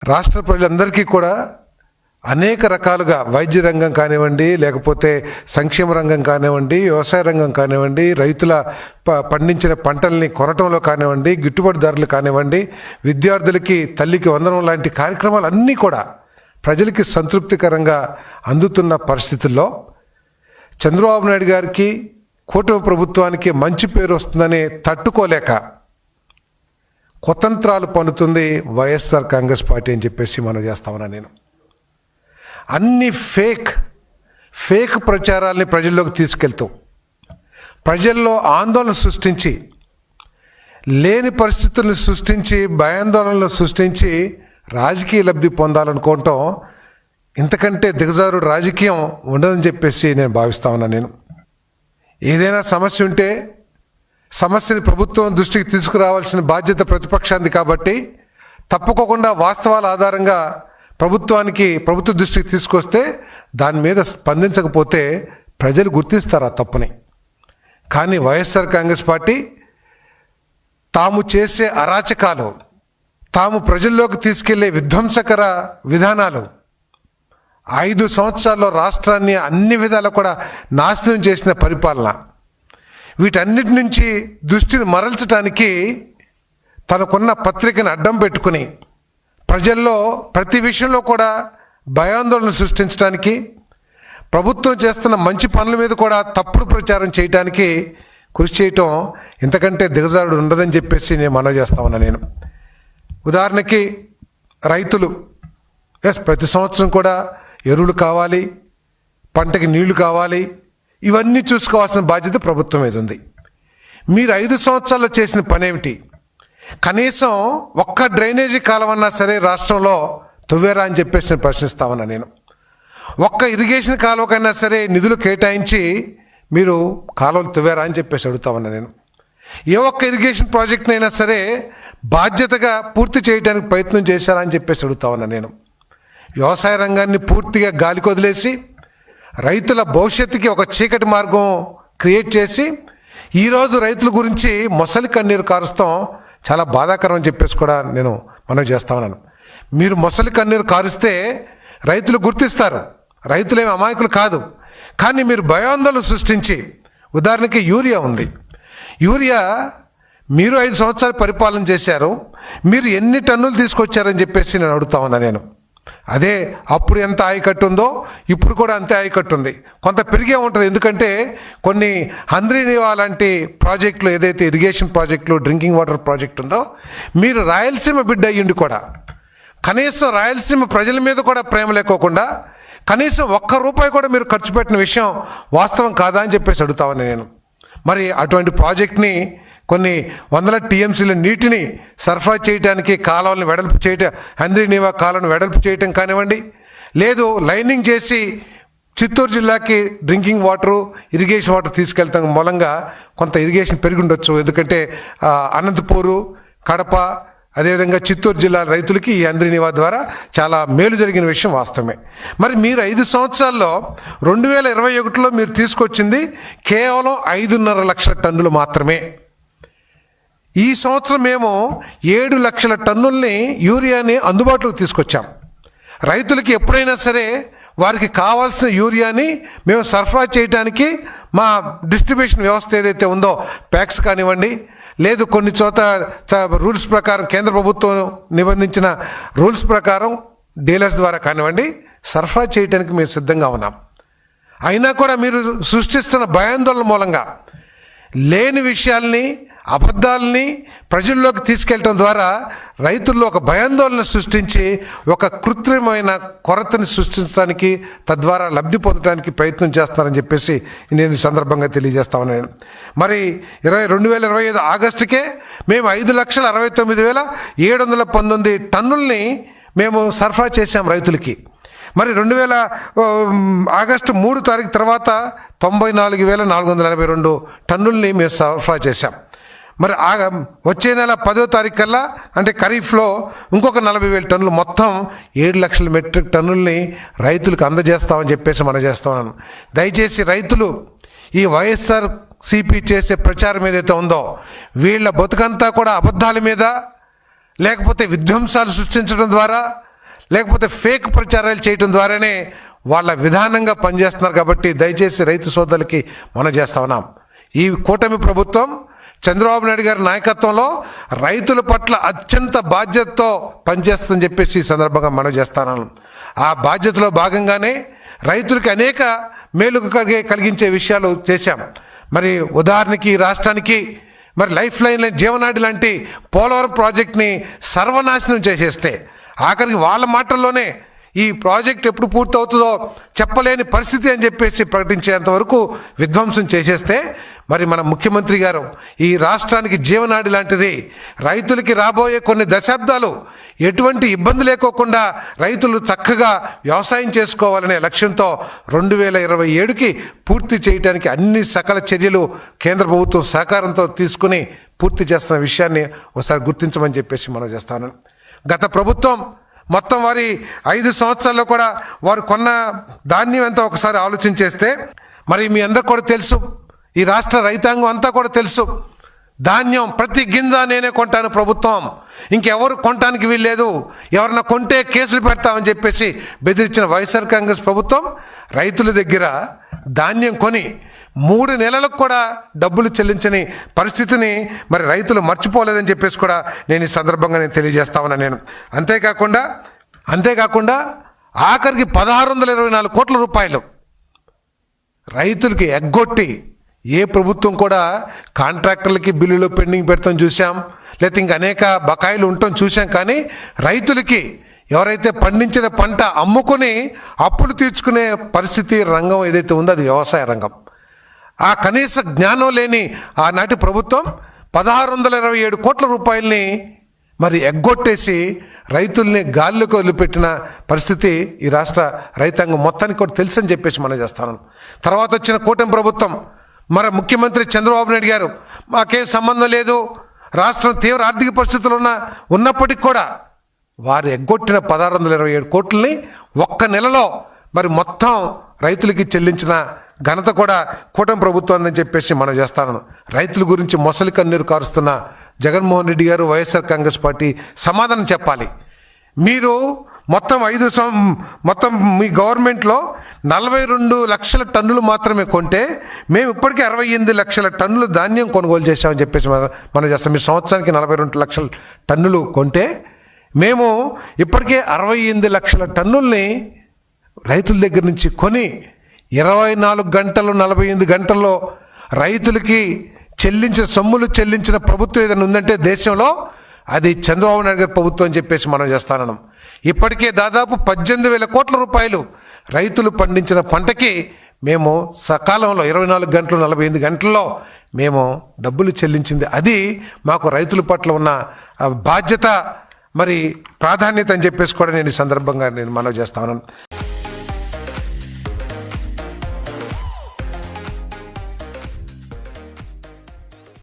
రాష్ట్ర ప్రజలందరికీ కూడా అనేక రకాలుగా వైద్య రంగం కానివ్వండి, లేకపోతే సంక్షేమ రంగం కానివ్వండి, వ్యవసాయ రంగం కానివ్వండి, రైతుల పండించిన పంటల్ని కొనటంలో కానివ్వండి, గిట్టుబాటు ధరలు కానివ్వండి, విద్యార్థులకి తల్లికి వందనం లాంటి కార్యక్రమాలు అన్నీ కూడా ప్రజలకి సంతృప్తికరంగా అందుతున్న పరిస్థితుల్లో చంద్రబాబు నాయుడు గారికి, కూటమి ప్రభుత్వానికి మంచి పేరు వస్తుందని తట్టుకోలేక కుతంత్రాలు పన్నుతుంది వైఎస్ఆర్ కాంగ్రెస్ పార్టీ అని చెప్పేసి మనం చేస్తామన్నా. నేను అన్ని ఫేక్ ప్రచారాల్ని ప్రజల్లోకి తీసుకెళ్తూ ప్రజల్లో ఆందోళన సృష్టించి, లేని పరిస్థితులను సృష్టించి, భయాందోళనలు సృష్టించి రాజకీయ లబ్ధి పొందాలనుకోవటం ఇంతకంటే దిగజారుడు రాజకీయం ఉండదని చెప్పేసి నేను భావిస్తా ఉన్నాను. నేను ఏదైనా సమస్య ఉంటే సమస్యని ప్రభుత్వం దృష్టికి తీసుకురావాల్సిన బాధ్యత ప్రతిపక్షానికి కాబట్టి తప్పుకోకుండా వాస్తవాల ఆధారంగా ప్రభుత్వ దృష్టికి తీసుకొస్తే దాని మీద స్పందించకపోతే ప్రజలు గుర్తిస్తారు ఆ తప్పుని. కానీ వైఎస్ఆర్ కాంగ్రెస్ పార్టీ తాము చేసే అరాచకాలు, తాము ప్రజల్లోకి తీసుకెళ్లే విధ్వంసకర విధానాలు 5 సంవత్సరాల్లో రాష్ట్రాన్ని అన్ని విధాలు కూడా నాశనం చేసిన పరిపాలన, వీటన్నిటి నుంచి దృష్టిని మరల్చడానికి తనకున్న పత్రికను అడ్డం పెట్టుకుని ప్రజల్లో ప్రతి విషయంలో కూడా భయాందోళన సృష్టించడానికి, ప్రభుత్వం చేస్తున్న మంచి పనుల మీద కూడా తప్పుడు ప్రచారం చేయడానికి కృషి చేయటం ఇంతకంటే దిగజారుడు ఉండదని చెప్పేసి నేను మనవి చేస్తా ఉన్నా. నేను ఉదాహరణకి రైతులు ప్రతి సంవత్సరం కూడా ఎరువులు కావాలి, పంటకి నీళ్లు కావాలి, ఇవన్నీ చూసుకోవాల్సిన బాధ్యత ప్రభుత్వం మీద ఉంది. మీరు 5 సంవత్సరాల్లో చేసిన పని ఏమిటి? కనీసం ఒక్క డ్రైనేజీ కాలువన్నా సరే రాష్ట్రంలో తవ్వారా అని చెప్పేసి నేను ప్రశ్నిస్తా ఉన్నా. నేను ఒక్క ఇరిగేషన్ కాలువకైనా సరే నిధులు కేటాయించి మీరు కాలువలు తవ్వారా అని చెప్పేసి అడుగుతా ఉన్నా. నేను ఏ ఒక్క ఇరిగేషన్ ప్రాజెక్ట్నైనా సరే బాధ్యతగా పూర్తి చేయడానికి ప్రయత్నం చేశారా అని చెప్పేసి అడుగుతా ఉన్నా. నేను వ్యవసాయ రంగాన్ని పూర్తిగా గాలికి వదిలేసి రైతుల భవిష్యత్తుకి ఒక చీకటి మార్గం క్రియేట్ చేసి ఈరోజు రైతుల గురించి మొసలి కన్నీరు కారుస్తాం చాలా బాధాకరం అని చెప్పేసి కూడా నేను మనం చేస్తా ఉన్నాను. మీరు మొసలి కన్నీరు కారుస్తే రైతులు గుర్తిస్తారు, రైతులేమి అమాయకులు కాదు. కానీ మీరు భయాందోళన సృష్టించి, ఉదాహరణకి యూరియా ఉంది, యూరియా మీరు 5 సంవత్సరాలు పరిపాలన చేశారు, మీరు ఎన్ని టన్నులు తీసుకొచ్చారని చెప్పేసి నేను అడుగుతా ఉన్నా. నేను అదే అప్పుడు ఎంత ఆయకట్టు ఉందో ఇప్పుడు కూడా అంతే ఆయకట్టు ఉంది, కొంత పెరిగే ఉంటుంది. ఎందుకంటే కొన్ని హంద్రీనివా లాంటి ప్రాజెక్టులు, ఏదైతే ఇరిగేషన్ ప్రాజెక్టులు, డ్రింకింగ్ వాటర్ ప్రాజెక్ట్ ఉందో, మీరు రాయలసీమ బిడ్డ అయ్యిండి కూడా కనీసం రాయలసీమ ప్రజల మీద కూడా ప్రేమ లేకోకుండా కనీసం ₹1 కూడా మీరు ఖర్చు పెట్టిన విషయం వాస్తవం కాదా అని చెప్పేసి అడుగుతామని నేను. మరి అటువంటి ప్రాజెక్ట్ని కొన్ని వందల టీఎంసీల నీటిని సరఫరా చేయడానికి కాలువలను వెడల్పు చేయటం, హంద్రీనివా కాలువను వెడల్పు చేయటం కానివ్వండి, లేదు లైనింగ్ చేసి చిత్తూరు జిల్లాకి డ్రింకింగ్ వాటరు, ఇరిగేషన్ వాటర్ తీసుకెళ్తాం మూలంగా కొంత ఇరిగేషన్ పెరిగి ఉండొచ్చు. ఎందుకంటే అనంతపూరు, కడప, అదేవిధంగా చిత్తూరు జిల్లా రైతులకి ఈ హంద్రీనివా ద్వారా చాలా మేలు జరిగిన విషయం వాస్తవమే. మరి మీరు 5 సంవత్సరాల్లో 2021లో మీరు తీసుకొచ్చింది కేవలం 5.5 లక్షల టన్నులు మాత్రమే. ఈ సంవత్సరం మేము 7 లక్షల టన్నుల్ని యూరియాని అందుబాటులోకి తీసుకొచ్చాం. రైతులకి ఎప్పుడైనా సరే వారికి కావాల్సిన యూరియాని మేము సరఫరా చేయడానికి మా డిస్ట్రిబ్యూషన్ వ్యవస్థ ఏదైతే ఉందో, ప్యాక్స్ కానివ్వండి, లేదు కొన్ని చోట రూల్స్ ప్రకారం కేంద్ర ప్రభుత్వం నిబంధించిన రూల్స్ ప్రకారం డీలర్స్ ద్వారా కానివ్వండి సరఫరా చేయడానికి మేము సిద్ధంగా ఉన్నాం. అయినా కూడా మీరు సృష్టిస్తున్న భయాందోళన మూలంగా లేని విషయాల్ని, అబద్ధాలని ప్రజల్లోకి తీసుకెళ్ళటం ద్వారా రైతుల్లో ఒక భయాందోళన సృష్టించి ఒక కృత్రిమైన కొరతని సృష్టించడానికి, తద్వారా లబ్ధి పొందడానికి ప్రయత్నం చేస్తున్నారని చెప్పేసి నేను ఈ సందర్భంగా తెలియజేస్తా ఉన్నాను. మరి 2025 ఆగస్టుకే మేము 5,69,719 టన్నుల్ని మేము సరఫరా చేశాం రైతులకి. మరి ఆగస్టు 3 తారీఖు తర్వాత 94,482 టన్నుల్ని మేము సరఫరా చేశాం. మరి వచ్చే నెల 10వ తారీఖు కల్లా, అంటే ఖరీఫ్లో ఇంకొక 40,000 టన్నులు, మొత్తం 7 లక్షల మెట్రిక్ టన్నుల్ని రైతులకు అందజేస్తామని చెప్పేసి మనం చేస్తా ఉన్నాను. దయచేసి రైతులు ఈ వైఎస్ఆర్ సిపి చేసే ప్రచారం ఏదైతే ఉందో, వీళ్ళ బతుకంతా కూడా అబద్ధాల మీద, లేకపోతే విధ్వంసాలు సృష్టించడం ద్వారా లేకపోతే ఫేక్ ప్రచారాలు చేయటం ద్వారానే వాళ్ళ విధానంగా పనిచేస్తున్నారు. కాబట్టి దయచేసి రైతు సోదరులకి మనం చేస్తా ఉన్నాం, ఈ కూటమి ప్రభుత్వం చంద్రబాబు నాయుడు గారి నాయకత్వంలో రైతుల పట్ల అత్యంత బాధ్యతతో పనిచేస్తుందని చెప్పేసి ఈ సందర్భంగా మనం చేస్తాను. ఆ బాధ్యతలో భాగంగానే రైతులకి అనేక మేలు కలిగించే విషయాలు చేశాం. మరి ఉదాహరణకి రాష్ట్రానికి మరి లైఫ్ లైన్ జీవనాడి లాంటి పోలవరం ప్రాజెక్ట్ని సర్వనాశనం చేసేస్తే ఆఖరికి వాళ్ళ మాటల్లోనే ఈ ప్రాజెక్ట్ ఎప్పుడు పూర్తవుతుందో చెప్పలేని పరిస్థితి అని చెప్పేసి ప్రకటించేంత వరకు విధ్వంసం చేసేస్తే మరి మన ముఖ్యమంత్రి గారు ఈ రాష్ట్రానికి జీవనాడి లాంటిది, రైతులకి రాబోయే కొన్ని దశాబ్దాలు ఎటువంటి ఇబ్బంది లేకోకుండా రైతులు చక్కగా వ్యవసాయం చేసుకోవాలనే లక్ష్యంతో 2027కి పూర్తి చేయడానికి అన్ని సకల చర్యలు కేంద్ర ప్రభుత్వం సహకారంతో తీసుకుని పూర్తి చేస్తున్న విషయాన్ని ఒకసారి గుర్తించమని చెప్పేసి మనం చేస్తాను. గత ప్రభుత్వం మొత్తం వారి 5 సంవత్సరాల్లో కూడా వారు కొన్న ధాన్యం ఎంత ఒకసారి ఆలోచన చేస్తే మరి మీ అందరికి కూడా తెలుసు, ఈ రాష్ట్ర రైతాంగం అంతా కూడా తెలుసు, ధాన్యం ప్రతి గింజ నేనే కొంటాను ప్రభుత్వం, ఇంకెవరు కొనటానికి వీల్లేదు, ఎవరన్నా కొంటే కేసులు పెడతామని చెప్పేసి బెదిరించిన వైఎస్ఆర్ కాంగ్రెస్ ప్రభుత్వం రైతుల దగ్గర ధాన్యం కొని 3 నెలలకు కూడా డబ్బులు చెల్లించని పరిస్థితిని మరి రైతులు మర్చిపోలేదని చెప్పేసి కూడా నేను ఈ సందర్భంగా నేను తెలియజేస్తా ఉన్నాను. నేను అంతేకాకుండా ఆఖరికి 1624 కోట్ల రూపాయలు రైతులకి ఎగ్గొట్టి ఏ ప్రభుత్వం కూడా కాంట్రాక్టర్లకి బిల్లులు పెండింగ్ పెడతాం చూసాం, లేకపోతే ఇంక అనేక బకాయిలు ఉండటం చూసాం. కానీ రైతులకి ఎవరైతే పండించిన పంట అమ్ముకొని అప్పులు తీర్చుకునే పరిస్థితి రంగం ఏదైతే ఉందో అది వ్యవసాయ రంగం. ఆ కనీస జ్ఞానం లేని ఆనాటి ప్రభుత్వం 1627 కోట్ల రూపాయలని మరి ఎగ్గొట్టేసి రైతుల్ని గాల్లోకి వదిలిపెట్టిన పరిస్థితి ఈ రాష్ట్ర రైతాంగం మొత్తానికి కూడా తెలుసని చెప్పేసి మనం చేస్తాను. తర్వాత వచ్చిన కూటమి ప్రభుత్వం మరి ముఖ్యమంత్రి చంద్రబాబు నాయుడు గారు మాకేం సంబంధం లేదు, రాష్ట్రం తీవ్ర ఆర్థిక పరిస్థితులు ఉన్నప్పటికీ కూడా వారు ఎగ్గొట్టిన 1627 కోట్లని ఒక్క నెలలో మరి మొత్తం రైతులకి చెల్లించిన ఘనత కూడా కూటమి ప్రభుత్వం అని చెప్పేసి మనం చేస్తాను. రైతుల గురించి మొసలి కన్నీరు కారుస్తున్న జగన్మోహన్ రెడ్డి గారు, వైఎస్ఆర్ కాంగ్రెస్ పార్టీ సమాధానం చెప్పాలి. మీరు మొత్తం మీ గవర్నమెంట్లో 42 లక్షల టన్నులు మాత్రమే కొంటే మేము ఇప్పటికే 68 లక్షల టన్నులు ధాన్యం కొనుగోలు చేశామని చెప్పేసి మనం చేస్తాం. మీరు సంవత్సరానికి 42 లక్షల టన్నులు కొంటే మేము ఇప్పటికే 68 లక్షల టన్నుల్ని రైతుల దగ్గర నుంచి కొని 24 గంటలు 48 గంటల్లో రైతులకి సొమ్ములు చెల్లించిన ప్రభుత్వం ఏదైనా ఉందంటే దేశంలో అది చంద్రబాబు నాయుడు గారి ప్రభుత్వం అని చెప్పేసి మనం చేస్తాను. ఇప్పటికే దాదాపు 18,000 కోట్ల రూపాయలు రైతులు పండించిన పంటకి మేము సకాలంలో 24 గంటలు 48 గంటల్లో మేము డబ్బులు చెల్లించింది. అది మాకు రైతుల పట్ల ఉన్న బాధ్యత, మరి ప్రాధాన్యత అని చెప్పేసి కూడా నేను ఈ సందర్భంగా నేను మనవి చేస్తాను.